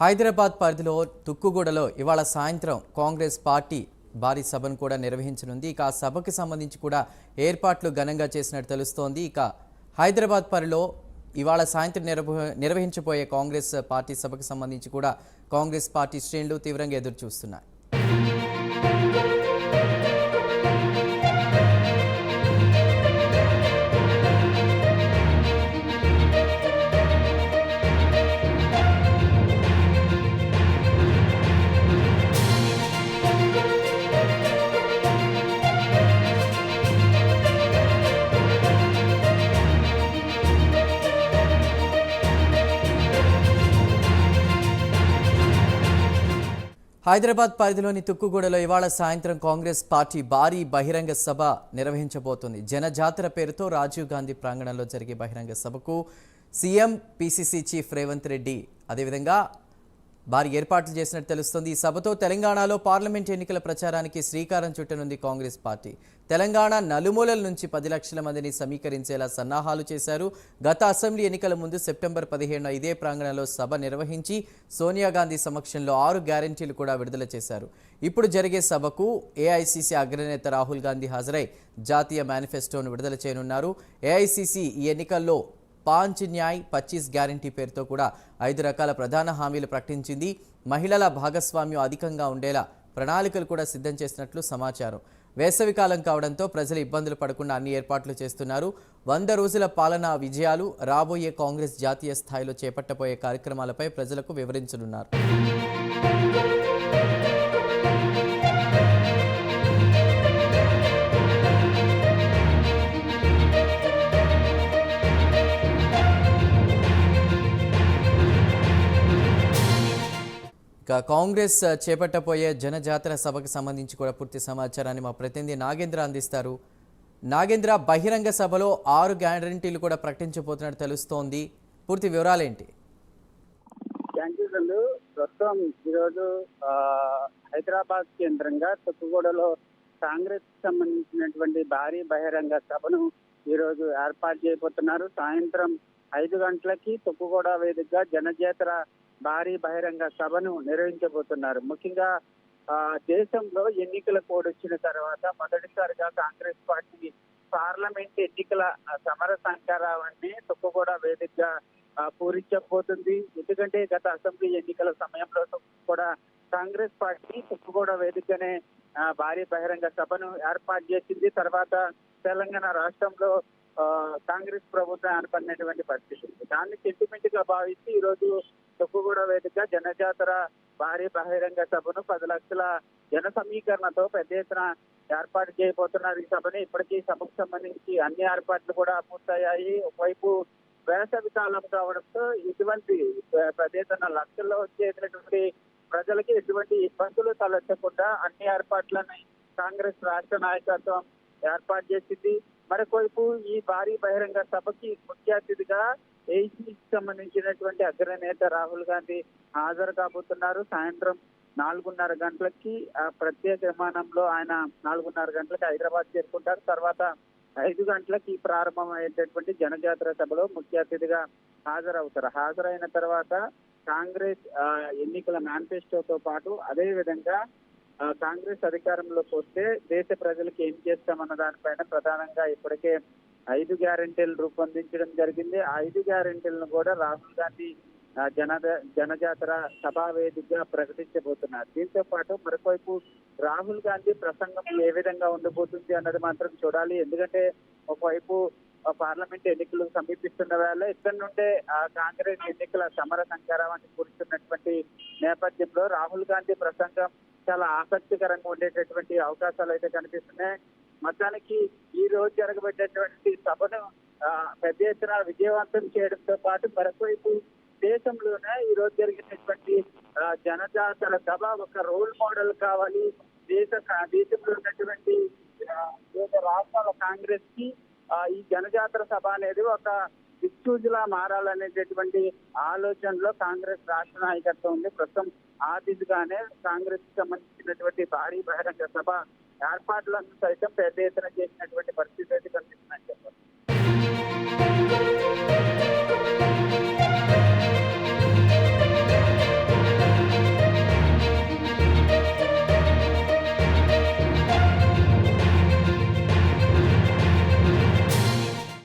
హైదరాబాద్ పరిధిలో తుక్కుగూడలో ఇవాళ సాయంత్రం కాంగ్రెస్ పార్టీ భారీ సభను కూడా నిర్వహించనుంది. ఇక ఆ సభకు సంబంధించి కూడా ఏర్పాట్లు ఘనంగా చేసినట్టు తెలుస్తోంది. ఇక హైదరాబాద్ పరిధిలో ఇవాళ సాయంత్రం నిర్వహించబోయే కాంగ్రెస్ పార్టీ సభకు సంబంధించి కూడా కాంగ్రెస్ పార్టీ శ్రేణులు తీవ్రంగా ఎదురు చూస్తున్నాయి. హైదరాబాద్ పరిధిలోని తుక్కుగూడలో ఇవాళ సాయంత్రం కాంగ్రెస్ పార్టీ భారీ బహిరంగ సభ నిర్వహించబోతోంది. జనజాతర పేరుతో రాజీవ్ గాంధీ ప్రాంగణంలో జరిగే బహిరంగ సభకు CM PCC chief Revanth Reddy అదేవిధంగా భారీ ఏర్పాట్లు చేసినట్టు తెలుస్తోంది. ఈ సభతో తెలంగాణలో పార్లమెంట్ ఎన్నికల ప్రచారానికి శ్రీకారం చుట్టనుంది కాంగ్రెస్ పార్టీ. తెలంగాణ నలుమూలల నుంచి 10 లక్షల మందిని సమీకరించేలా సన్నాహాలు చేశారు. గత అసెంబ్లీ ఎన్నికల ముందు సెప్టెంబర్ 15న ఇదే ప్రాంగణంలో సభ నిర్వహించి సోనియా గాంధీ సమక్షంలో 6 గ్యారెంటీలు కూడా విడుదల చేశారు. ఇప్పుడు జరిగే సభకు ఏఐసీసీ అగ్రనేత రాహుల్ గాంధీ హాజరై జాతీయ మేనిఫెస్టోను విడుదల చేయనున్నారు. ఏఐసీసీ ఈ ఎన్నికల్లో 5 న్యాయ్ 25 గ్యారంటీ పేరుతో కూడా 5 రకాల ప్రధాన హామీలు ప్రకటించింది. మహిళల భాగస్వామ్యం అధికంగా ఉండేలా ప్రణాళికలు కూడా సిద్ధం చేసినట్లు సమాచారం. వేసవికాలం కావడంతో ప్రజలు ఇబ్బందులు పడకుండా అన్ని ఏర్పాట్లు చేస్తున్నారు. 100 రోజుల పాలనా విజయాలు, రాబోయే కాంగ్రెస్ జాతీయ స్థాయిలో చేపట్టబోయే కార్యక్రమాలపై ప్రజలకు వివరించనున్నారు. కాంగ్రెస్ చేపట్టబోయే జనజాతర సభకు సంబంధించి కూడా పూర్తి సమాచారాన్ని మా ప్రతినిధి నాగేంద్ర అందిస్తారు. నాగేంద్ర, బహిరంగ సభలో 6 గ్యారంటీలు కూడా ప్రకటించబోతున్నట్టు తెలుస్తోంది. పూర్తి వివరాలేంటి? ప్రస్తుతం ఈరోజు హైదరాబాద్ కేంద్రంగా తుక్కుగూడలో కాంగ్రెస్ సంబంధించినటువంటి భారీ బహిరంగ సభను ఈరోజు ఏర్పాటు చేయబోతున్నారు. సాయంత్రం 5 గంటలకి తుక్కుగూడ వేదికగా జనజాతర భారీ బహిరంగ సభను నిర్వహించబోతున్నారు. ముఖ్యంగా దేశంలో ఎన్నికల కోడ్ వచ్చిన తర్వాత మొదటిసారిగా కాంగ్రెస్ పార్టీ పార్లమెంట్ ఎన్నికల సమర సంకారాన్ని తుక్కుగూడ వేదికగా పూరించబోతుంది. ఎందుకంటే గత అసెంబ్లీ ఎన్నికల సమయంలో కూడా కాంగ్రెస్ పార్టీ తుక్కుగూడ వేదికగానే భారీ బహిరంగ సభను ఏర్పాటు చేసింది. తర్వాత తెలంగాణ రాష్ట్రంలో కాంగ్రెస్ ప్రభుత్వం ఏర్పడినటువంటి పరిస్థితి ఉంది. దాన్ని సెంటిమెంట్ గా భావించి ఈ రోజు తుక్కుగూడ వేదిక జనజాతర భారీ బహిరంగ సభను 10 లక్షల జన సమీకరణతో పెద్ద ఎత్తున ఏర్పాటు చేయబోతున్నారు. ఈ సభని ఇప్పటికీ సభకు సంబంధించి అన్ని ఏర్పాట్లు కూడా పూర్తయ్యాయి. ఒకవైపు వేసవి కాలం కావడంతో ఇటువంటి పెద్ద ఎత్తున లక్షల్లో వచ్చేటటువంటి ప్రజలకి ఎటువంటి ఇబ్బందులు తలెత్తకుండా అన్ని ఏర్పాట్లను కాంగ్రెస్ రాష్ట్ర నాయకత్వం ఏర్పాటు చేసింది. మరొకవైపు ఈ భారీ బహిరంగ సభకి ముఖ్య అతిథిగా ఏఐసీకి సంబంధించినటువంటి అగ్రనేత రాహుల్ గాంధీ హాజరు కాబోతున్నారు. సాయంత్రం 4:30 గంటలకి ప్రత్యేక విమానంలో ఆయన 4:30 గంటలకి హైదరాబాద్ చేరుకుంటారు. తర్వాత 5 గంటలకి ప్రారంభమయ్యేటటువంటి జనజాతర సభలో ముఖ్య అతిథిగా హాజరవుతారు. హాజరైన తర్వాత కాంగ్రెస్ ఎన్నికల మేనిఫెస్టోతో పాటు అదే విధంగా కాంగ్రెస్ అధికారంలోకి వస్తే దేశ ప్రజలకు ఏం చేస్తామన్న దానిపైన ప్రధానంగా ఇప్పటికే 5 గ్యారెంటీలు రూపొందించడం జరిగింది. ఆ 5 గ్యారెంటీలను కూడా రాహుల్ గాంధీ జనజాతర సభా వేదికగా ప్రకటించబోతున్నారు. దీంతో పాటు మరొకవైపు రాహుల్ గాంధీ ప్రసంగం ఏ విధంగా ఉండబోతుంది అన్నది మాత్రం చూడాలి. ఎందుకంటే ఒకవైపు పార్లమెంట్ ఎన్నికలు సమీపిస్తున్న వేళ ఇక్కడ నుండే కాంగ్రెస్ ఎన్నికల సమర సంకారాన్ని పూరిస్తున్నటువంటి నేపథ్యంలో రాహుల్ గాంధీ ప్రసంగం చాలా ఆసక్తికరంగా ఉండేటటువంటి అవకాశాలు అయితే కనిపిస్తున్నాయి. మొత్తానికి ఈ రోజు జరగబెట్టేటువంటి సభను పెద్ద ఎత్తున విజయవంతం చేయడంతో పాటు మరొకవైపు దేశంలోనే ఈ రోజు జరిగినటువంటి జనజాతర సభ ఒక రోల్ మోడల్ కావాలి. దేశంలో ఉన్నటువంటి వివిధ రాష్ట్రాల కాంగ్రెస్ కి ఈ జనజాతర సభ అనేది ఒక దిక్సూచిలా మారాలనేటటువంటి ఆలోచనలో కాంగ్రెస్ రాష్ట్ర నాయకత్వం ఉంది. ప్రస్తుతం ఆ దిశగానే కాంగ్రెస్ కి సంబంధించినటువంటి భారీ బహిరంగ సభ ఏర్పాట్లను సైతం పెద్ద ఎత్తున చేసినటువంటి పరిస్థితి అయితే కనిపిస్తుందని చెప్పారు.